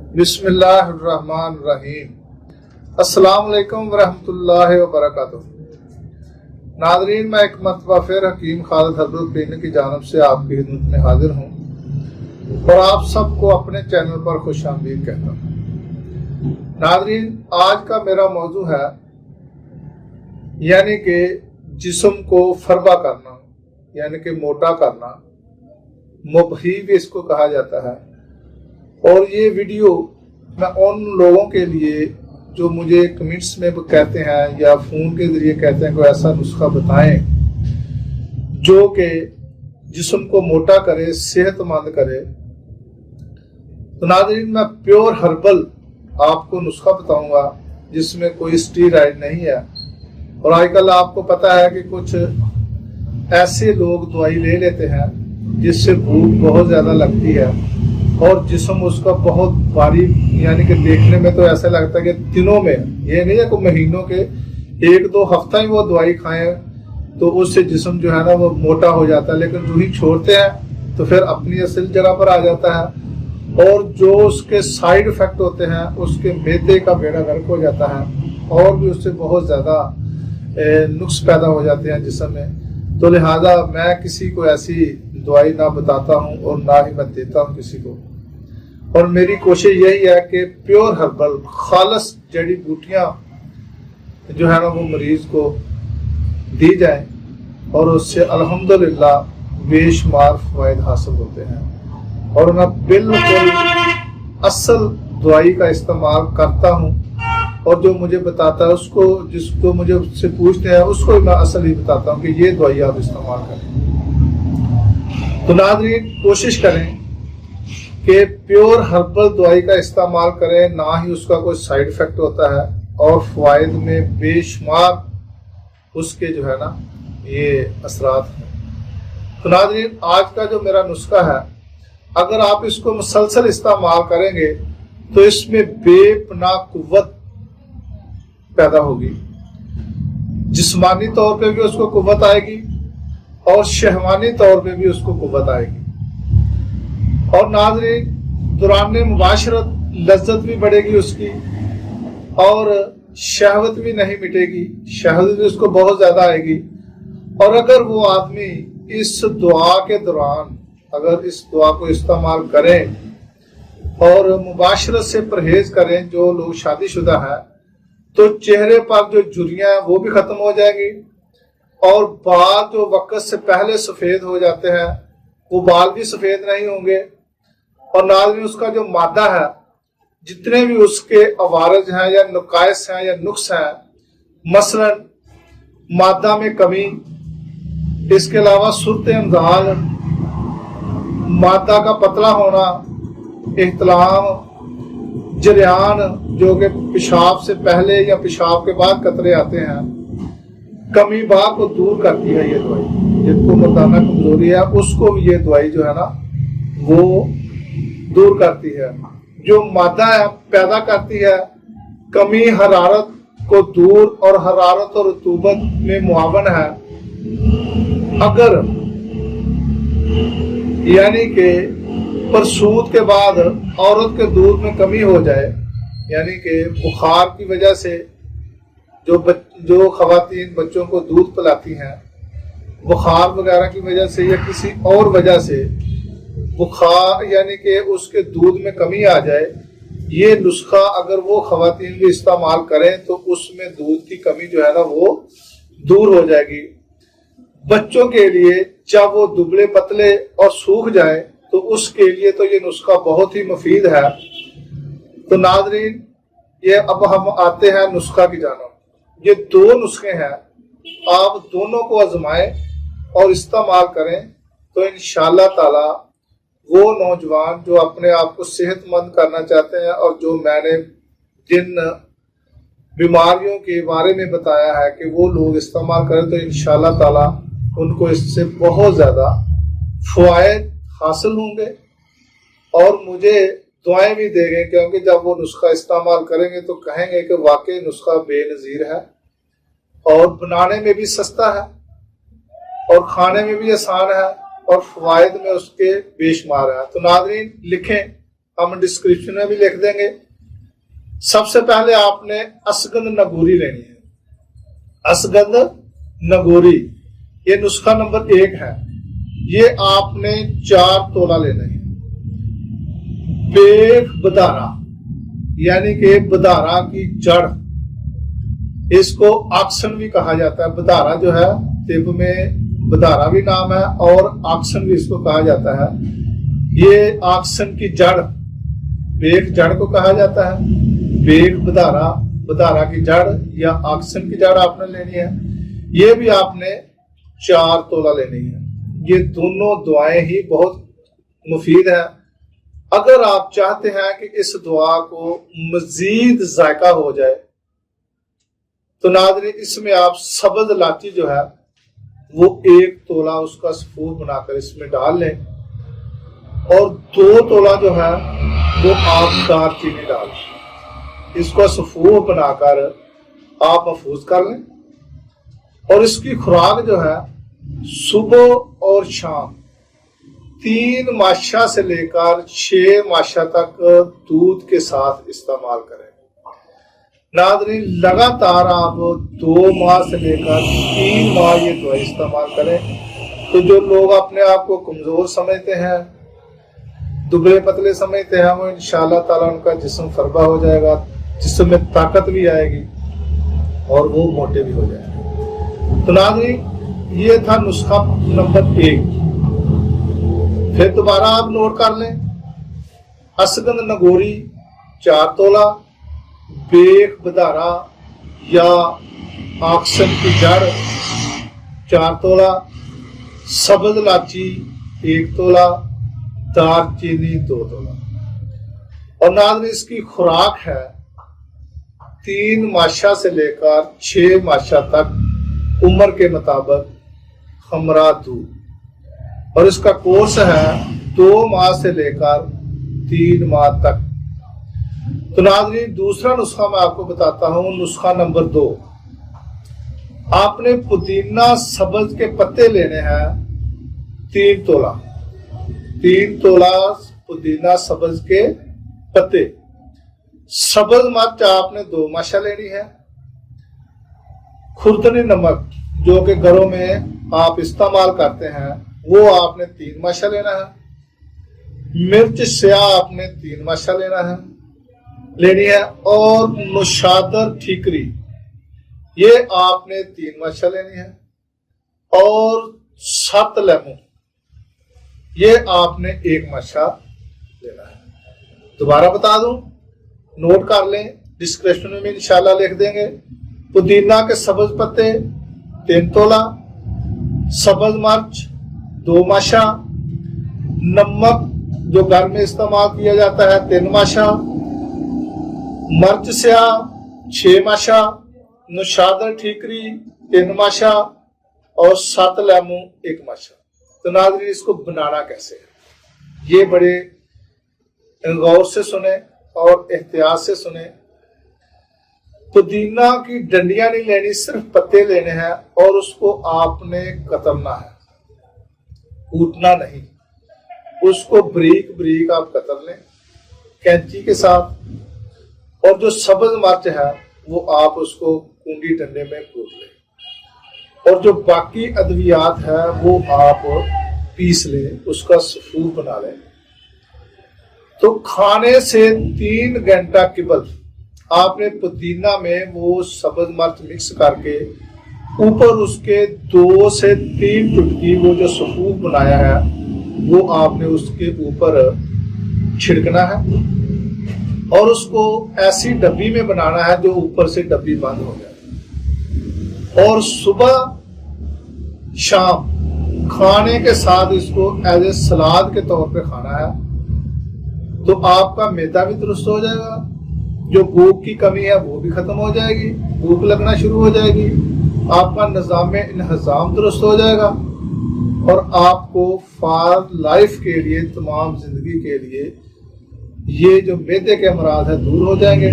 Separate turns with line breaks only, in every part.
बिस्मिल्लाहिर्रहमानिर्रहीम। अस्सलाम वालेकुम वरहमतुल्लाहि वबरकातुह। नाज़रीन, मैं एक मरतबा फिर हकीम खालिद हज़रत पीनी की जानिब से आपकी खिदमत में हाजिर हूँ और आप सबको अपने चैनल पर खुशामदीद कहता हूँ। नाज़रीन, आज का मेरा मौजू है यानी कि जिस्म को फरबा करना, यानी कि मोटा करना, मुबही भी इसको कहा जाता है। और ये वीडियो मैं उन लोगों के लिए जो मुझे कमेंट्स में कहते हैं या फ़ोन के ज़रिए कहते हैं कोई ऐसा नुस्खा बताएं जो कि जिस्म को मोटा करे, सेहतमंद करे। तो नाज़रीन, मैं प्योर हर्बल आपको नुस्खा बताऊंगा जिसमें कोई स्टीरॉइड नहीं है। और आजकल आपको पता है कि कुछ ऐसे लोग दवाई ले लेते हैं जिससे भूख बहुत ज़्यादा लगती है और जिस्म उसका बहुत भारी, यानी कि देखने में तो ऐसा लगता है कि दिनों में, ये नहीं है कोई महीनों के, 1-2 हफ्ता ही वो दवाई खाएं तो उससे जिस्म जो है ना वो मोटा हो जाता है, लेकिन जो ही छोड़ते हैं तो फिर अपनी असल जगह पर आ जाता है। और जो उसके साइड इफेक्ट होते हैं, उसके मैदे का बेड़ा गर्क हो जाता है और भी उससे बहुत ज़्यादा नुक्स पैदा हो जाते हैं जिस्म में। तो लिहाजा मैं किसी को ऐसी दवाई ना बताता हूँ और ना ही मैं देता हूँ किसी को। और मेरी कोशिश यही है कि प्योर हर्बल खालस जड़ी बूटियाँ जो है ना वो मरीज को दी जाए और उससे अल्हम्दुलिल्लाह बेशुमार फ़वाइद हासिल होते हैं। और मैं बिल्कुल असल दवाई का इस्तेमाल करता हूँ और जो मुझे बताता है उसको, जिसको मुझे उससे पूछते हैं उसको मैं असल ही बताता हूँ कि ये दवाई आप इस्तेमाल करें। तो नाज़रीन, कोशिश करें कि प्योर हर्बल दवाई का इस्तेमाल करें, ना ही उसका कोई साइड इफेक्ट होता है और फ़वाइद में बेशुमार उसके जो है ना ये असरात हैं। तो नाज़रीन, आज का जो मेरा नुस्खा है, अगर आप इसको मुसलसल इस्तेमाल करेंगे तो इसमें बेपनाह कुव्वत पैदा होगी। जिस्मानी तौर पे भी उसको कुव्वत आएगी और शहवानी तौर पे भी उसको कुव्वत आएगी। और नाज़रीन, दौरान मुबाशरत लज्जत भी बढ़ेगी उसकी और शहवत भी नहीं मिटेगी, शहवत भी उसको बहुत ज़्यादा आएगी। और अगर वो आदमी इस दुआ के दौरान अगर इस दुआ को इस्तेमाल करें और मुबाशरत से परहेज करें, जो लोग शादीशुदा हैं, तो चेहरे पर जो झुर्रियां हैं वो भी खत्म हो जाएंगी और बाल जो वक्त से पहले सफेद हो जाते हैं वो बाल भी सफेद नहीं होंगे। और नाज़रीन, उसका जो मादा है, जितने भी उसके अवारज हैं या नुकाइस हैं या नुक्स हैं, मसलन मादा में कमी, इसके अलावा सुर्त अंदाज, मादा का पतला होना, इख्तिलाम, जरियान जो कि पेशाब से पहले या पेशाब के बाद कतरे आते हैं, कमी बा को दूर करती है ये दवाई। जिनको मर्दाना कमजोरी है उसको भी ये दवाई जो है ना वो दूर करती है। जो मादा है पैदा करती है कमी, हरारत को दूर और हरारत और रतूबत में मुआवन है। अगर यानी कि परसूत के बाद औरत के दूध में कमी हो जाए, यानी कि बुखार की वजह से जो खवातीन बच्चों को दूध पिलाती हैं, बुखार वगैरह की वजह से या किसी और वजह से बुखार यानी कि उसके दूध में कमी आ जाए, ये नुस्खा अगर वो खवातीन भी इस्तेमाल करें तो उसमें दूध की कमी जो है ना वो दूर हो जाएगी। बच्चों के लिए जब वो दुबले पतले और सूख जाए तो उसके लिए तो ये नुस्खा बहुत ही मुफीद है। तो नाज़रीन, ये अब हम आते हैं नुस्खा की जानिब। ये 2 नुस्खे हैं, आप दोनों को आजमाएं और इस्तेमाल करें तो इंशाअल्लाह ताला वो नौजवान जो अपने आप को सेहतमंद करना चाहते हैं और जो मैंने जिन बीमारियों के बारे में बताया है कि वो लोग इस्तेमाल करें तो इंशाअल्लाह ताला उनको इससे बहुत ज़्यादा फ़वाइद हासिल होंगे और मुझे दुआएं भी देंगे, क्योंकि जब वो नुस्खा इस्तेमाल करेंगे तो कहेंगे कि वाकई नुस्खा बेनज़ीर है और बनाने में भी सस्ता है और खाने में भी आसान है और फ़वाइद में उसके बेशुमार है। तो नाज़रीन, लिखें हम डिस्क्रिप्शन में भी लिख देंगे। सबसे पहले आपने अश्वगंध नगोरी लेनी है। अश्वगंध नगोरी ये नुस्खा नंबर 1 है। ये आपने 4 तोला लेना है। बेख बदारा यानी कि बदारा की जड़, इसको आक्सन भी कहा जाता है। बदारा जो है तिब में बदारा भी नाम है और आक्सन भी इसको कहा जाता है। ये आक्सन की जड़, बेख जड़ को कहा जाता है। बेख बदारा, बदारा की जड़ या आक्सन की जड़ आपने लेनी है। ये भी आपने 4 तोला लेनी है। ये दोनों दुआएं ही बहुत मुफीद है। अगर आप चाहते हैं कि इस दुआ को मजीद जायका हो जाए तो नाज़रीन इसमें आप सब्ज़ इलायची जो है वो 1 तोला उसका सफूर बनाकर इसमें डाल लें और 2 तोला जो है वो आप दालचीनी डाल लें। इसको सफूर बनाकर आप महफूज कर लें और इसकी खुराक जो है सुबह और शाम 3 माशा से लेकर 6 माशा तक दूध के साथ इस्तेमाल करें। नाज़रीन लगातार आप 2 माह से लेकर 3 माह ये दवा इस्तेमाल करें। तो जो लोग अपने आप को कमजोर समझते हैं, दुबले पतले समझते हैं, वो इंशाअल्लाह ताला उनका जिस्म फरबा हो जाएगा, जिस्म में ताकत भी आएगी और वो मोटे भी हो जाएंगे। तो नाज़रीन ये था नुस्खा नंबर 1। फिर दोबारा आप नोट कर लें। अश्वगंध नगोरी 4 तोला, बेख बदारा या आक्सन की जड़ 4 तोला, सब्ज़ इलायची 1 तोला, दालचीनी 2 तोला। और नाज़रीन इसकी खुराक है 3 माशा से लेकर 6 माशा तक उम्र के मुताबिक खमरा दूध। और इसका कोर्स है 2 माह से लेकर 3 माह तक। तो नाज़रीन दूसरा नुस्खा मैं आपको बताता हूं। नुस्खा नंबर 2, आपने पुदीना सब्ज़ के पत्ते लेने हैं 3 तोला। 3 तोला पुदीना सब्ज़ के पत्ते। सब्ज़ मिर्च आपने 2 माशा लेनी है। खुर्दनी नमक जो कि घरों में आप इस्तेमाल करते हैं वो आपने 3 माशा लेना है। मिर्च स्याह आपने 3 माशा लेनी है और नुशादर ठीकरी ये आपने 3 माशा लेनी है और 7 लेमू ये आपने 1 माशा लेना है। दोबारा बता दूं, नोट कर लें, डिस्क्रिप्शन में इंशाल्लाह लिख देंगे। पुदीना के सब्ज़ पत्ते 3 तोला, सब्ज़ मिर्च 2 माशा, नमक जो घर में इस्तेमाल किया जाता है 3 माशा, मिर्च स्याह 6 माशा, नुशादर ठीकरी 3 माशा और 7 लेमू 1 माशा। तो नाज़रीन इसको बनाना कैसे है ये बड़े गौर से सुने और एहतियात से सुने। पुदीना की डंडियां नहीं लेनी, सिर्फ पत्ते लेने हैं और उसको आपने कतरना है, कूटना नहीं। उसको बरीक बरीक आप कतर लें कैंची के साथ। और जो सब्ज़ मिर्च है वो आप उसको कूंडी डंडे में कूट लें और जो बाकी अद्वियात है वो आप पीस लें, उसका सफूर बना लें। तो खाने से 3 घंटा किबल आपने पुदीना में वो सब्ज़ मिर्च मिक्स करके ऊपर उसके 2 से 3 चुटकी वो जो सफूर बनाया है वो आपने उसके ऊपर छिड़कना है और उसको ऐसी डब्बी में बनाना है जो ऊपर से डब्बी बंद हो जाए। और सुबह शाम खाने के साथ इसको एज ए सलाद के तौर पे खाना है। तो आपका मैदा भी दुरुस्त हो जाएगा, जो भूख की कमी है वो भी खत्म हो जाएगी, भूख लगना शुरू हो जाएगी, आपका निज़ाम इंहज़ाम दुरुस्त हो जाएगा और आपको फॉर लाइफ के लिए, तमाम जिंदगी के लिए ये जो मैदे के अमराज है दूर हो जाएंगे।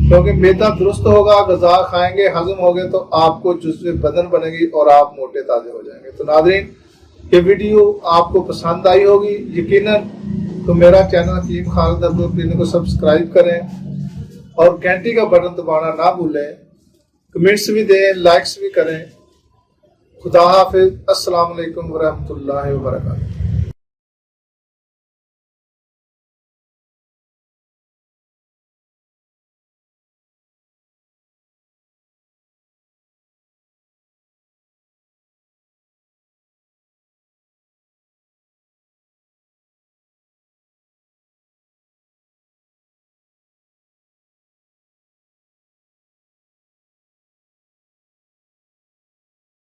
क्योंकि मैदा दुरुस्त होगा, ग़िज़ा खाएंगे, हजम होंगे तो आपको जुज़्व बदन बनेगी और आप मोटे ताजे हो जाएंगे। तो नाज़रीन ये वीडियो आपको पसंद आई होगी, यकीनन तो मेरा चैनल हकीम खालिद अब्दुल को सब्सक्राइब करें और घंटी का बटन दबाना ना भूलें। कमेंट्स भी दें, लाइक्स भी करें। खुदा हाफिज। अस्सलाम वालेकुम व रहमतुल्लाहि व बरकातहू।